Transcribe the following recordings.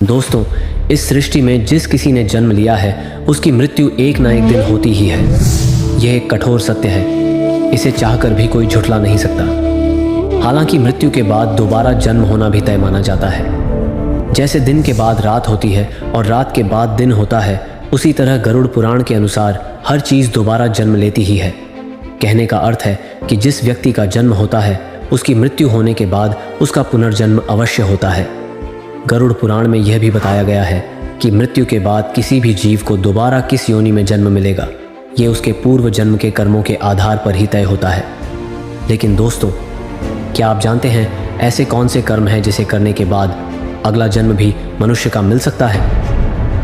दोस्तों, इस सृष्टि में जिस किसी ने जन्म लिया है उसकी मृत्यु एक ना एक दिन होती ही है। यह एक कठोर सत्य है, इसे चाहकर भी कोई झुठला नहीं सकता। हालांकि मृत्यु के बाद दोबारा जन्म होना भी तय माना जाता है। जैसे दिन के बाद रात होती है और रात के बाद दिन होता है, उसी तरह गरुड़ पुराण के अनुसार हर चीज़ दोबारा जन्म लेती ही है। कहने का अर्थ है कि जिस व्यक्ति का जन्म होता है उसकी मृत्यु होने के बाद उसका पुनर्जन्म अवश्य होता है। गरुड़ पुराण में यह भी बताया गया है कि मृत्यु के बाद किसी भी जीव को दोबारा किस योनि में जन्म मिलेगा, ये उसके पूर्व जन्म के कर्मों के आधार पर ही तय होता है। लेकिन दोस्तों, क्या आप जानते हैं ऐसे कौन से कर्म हैं जिसे करने के बाद अगला जन्म भी मनुष्य का मिल सकता है?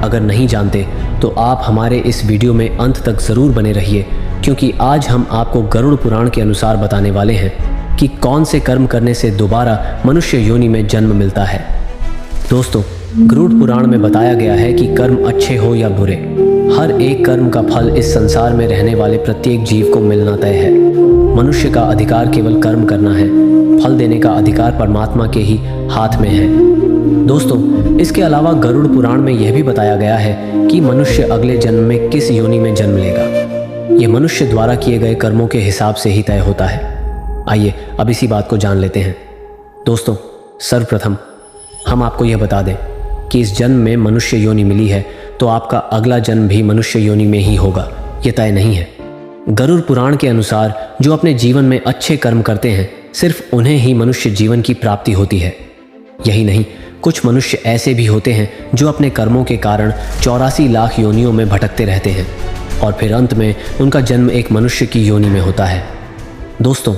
अगर नहीं जानते तो आप हमारे इस वीडियो में अंत तक ज़रूर बने रहिए, क्योंकि आज हम आपको गरुड़ पुराण के अनुसार बताने वाले हैं कि कौन से कर्म करने से दोबारा मनुष्य योनि में जन्म मिलता है। दोस्तों, गरुड़ पुराण में बताया गया है कि कर्म अच्छे हो या बुरे, हर एक कर्म का फल इस संसार में रहने वाले प्रत्येक जीव को मिलना तय है। मनुष्य का अधिकार केवल कर्म करना है, फल देने का अधिकार परमात्मा के ही हाथ में है। दोस्तों, इसके अलावा गरुड़ पुराण में यह भी बताया गया है कि मनुष्य अगले जन्म में किस योनि में जन्म लेगा। यह मनुष्य द्वारा किए गए कर्मों के हिसाब से ही तय होता है। आइए अब इसी बात को जान लेते हैं। दोस्तों, सर्वप्रथम हम आपको यह बता दें कि इस जन्म में मनुष्य योनि मिली है तो आपका अगला जन्म भी मनुष्य योनि में ही होगा, यह तय नहीं है। गरुड़ पुराण के अनुसार जो अपने जीवन में अच्छे कर्म करते हैं, सिर्फ उन्हें ही मनुष्य जीवन की प्राप्ति होती है। यही नहीं, कुछ मनुष्य ऐसे भी होते हैं जो अपने कर्मों के कारण 84 लाख योनियों में भटकते रहते हैं और फिर अंत में उनका जन्म एक मनुष्य की योनि में होता है। दोस्तों,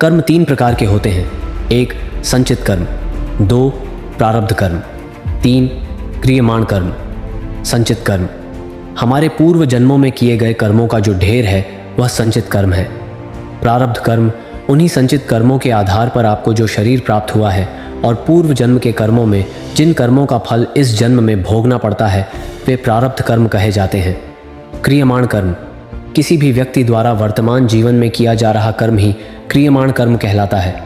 कर्म 3 प्रकार के होते हैं। 1 संचित कर्म, 2 प्रारब्ध कर्म, 3 क्रियमाण कर्म। संचित कर्म हमारे पूर्व जन्मों में किए गए कर्मों का जो ढेर है वह संचित कर्म है। प्रारब्ध कर्म उन्हीं संचित कर्मों के आधार पर आपको जो शरीर प्राप्त हुआ है और पूर्व जन्म के कर्मों में जिन कर्मों का फल इस जन्म में भोगना पड़ता है वे प्रारब्ध कर्म कहे जाते हैं। क्रियमाण कर्म किसी भी व्यक्ति द्वारा वर्तमान जीवन में किया जा रहा कर्म ही क्रियमाण कर्म कहलाता है।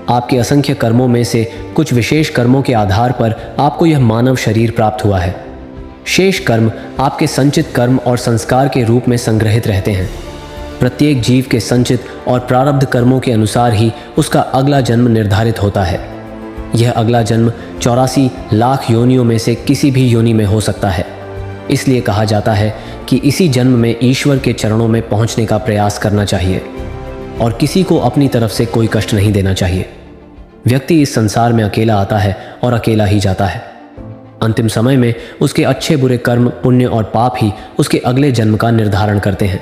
आपके असंख्य कर्मों में से कुछ विशेष कर्मों के आधार पर आपको यह मानव शरीर प्राप्त हुआ है। शेष कर्म आपके संचित कर्म और संस्कार के रूप में संग्रहित रहते हैं। प्रत्येक जीव के संचित और प्रारब्ध कर्मों के अनुसार ही उसका अगला जन्म निर्धारित होता है। यह अगला जन्म 84 लाख योनियों में से किसी भी योनि में हो सकता है। इसलिए कहा जाता है कि इसी जन्म में ईश्वर के चरणों में पहुंचने का प्रयास करना चाहिए और किसी को अपनी तरफ से कोई कष्ट नहीं देना चाहिए। व्यक्ति इस संसार में अकेला आता है और अकेला ही जाता है। अंतिम समय में उसके अच्छे बुरे कर्म, पुण्य और पाप ही उसके अगले जन्म का निर्धारण करते हैं।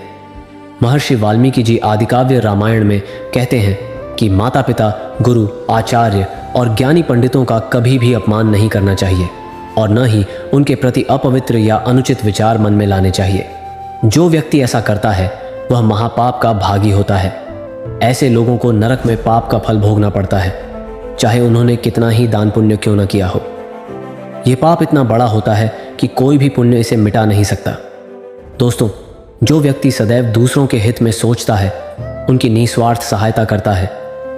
महर्षि वाल्मीकि जी आदिकाव्य रामायण में कहते हैं कि माता पिता, गुरु, आचार्य और ज्ञानी पंडितों का कभी भी अपमान नहीं करना चाहिए और न ही उनके प्रति अपवित्र या अनुचित विचार मन में लाने चाहिए। जो व्यक्ति ऐसा करता है वह महापाप का भागी होता है। ऐसे लोगों को नरक में पाप का फल भोगना पड़ता है, चाहे उन्होंने कितना ही दान पुण्य क्यों न किया हो। यह पाप इतना बड़ा होता है कि कोई भी पुण्य इसे मिटा नहीं सकता। दोस्तों, जो व्यक्ति सदैव दूसरों के हित में सोचता है, उनकी निस्वार्थ सहायता करता है,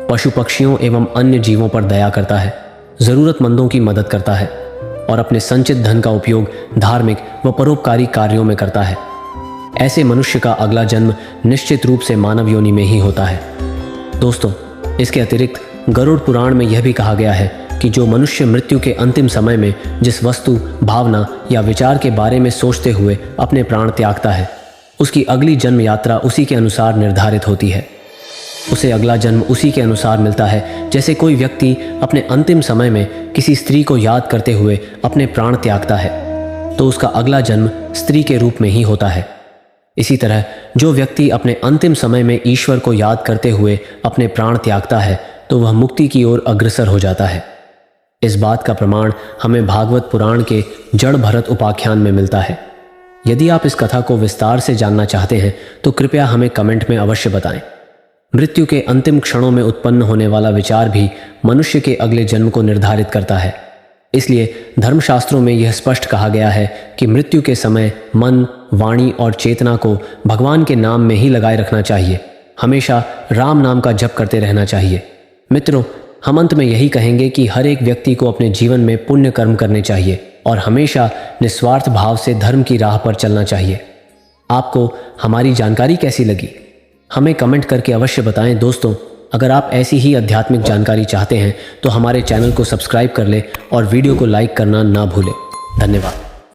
पशु पक्षियों एवं अन्य जीवों पर दया करता है, ज़रूरतमंदों की मदद करता है और अपने संचित धन का उपयोग धार्मिक व परोपकारी कार्यों में करता है, ऐसे मनुष्य का अगला जन्म निश्चित रूप से मानव योनि में ही होता है। दोस्तों, इसके अतिरिक्त गरुड़ पुराण में यह भी कहा गया है कि जो मनुष्य मृत्यु के अंतिम समय में जिस वस्तु, भावना या विचार के बारे में सोचते हुए अपने प्राण त्यागता है, उसकी अगली जन्म यात्रा उसी के अनुसार निर्धारित होती है। उसे अगला जन्म उसी के अनुसार मिलता है जैसे कोई व्यक्ति अपने अंतिम समय में किसी स्त्री को याद करते हुए अपने प्राण त्यागता है तो उसका अगला जन्म स्त्री के रूप में ही होता है। इसी तरह जो व्यक्ति अपने अंतिम समय में ईश्वर को याद करते हुए अपने प्राण त्यागता है तो वह मुक्ति की ओर अग्रसर हो जाता है। इस बात का प्रमाण हमें भागवत पुराण के जड़ भरत उपाख्यान में मिलता है। यदि आप इस कथा को विस्तार से जानना चाहते हैं तो कृपया हमें कमेंट में अवश्य बताएं। मृत्यु के अंतिम क्षणों में उत्पन्न होने वाला विचार भी मनुष्य के अगले जन्म को निर्धारित करता है। इसलिए धर्मशास्त्रों में यह स्पष्ट कहा गया है कि मृत्यु के समय मन, वाणी और चेतना को भगवान के नाम में ही लगाए रखना चाहिए। हमेशा राम नाम का जप करते रहना चाहिए। मित्रों, हम अंत में यही कहेंगे कि हर एक व्यक्ति को अपने जीवन में पुण्य कर्म करने चाहिए और हमेशा निस्वार्थ भाव से धर्म की राह पर चलना चाहिए। आपको हमारी जानकारी कैसी लगी, हमें कमेंट करके अवश्य बताएं। दोस्तों, अगर आप ऐसी ही आध्यात्मिक जानकारी चाहते हैं तो हमारे चैनल को सब्सक्राइब कर लें और वीडियो को लाइक करना ना भूलें। धन्यवाद।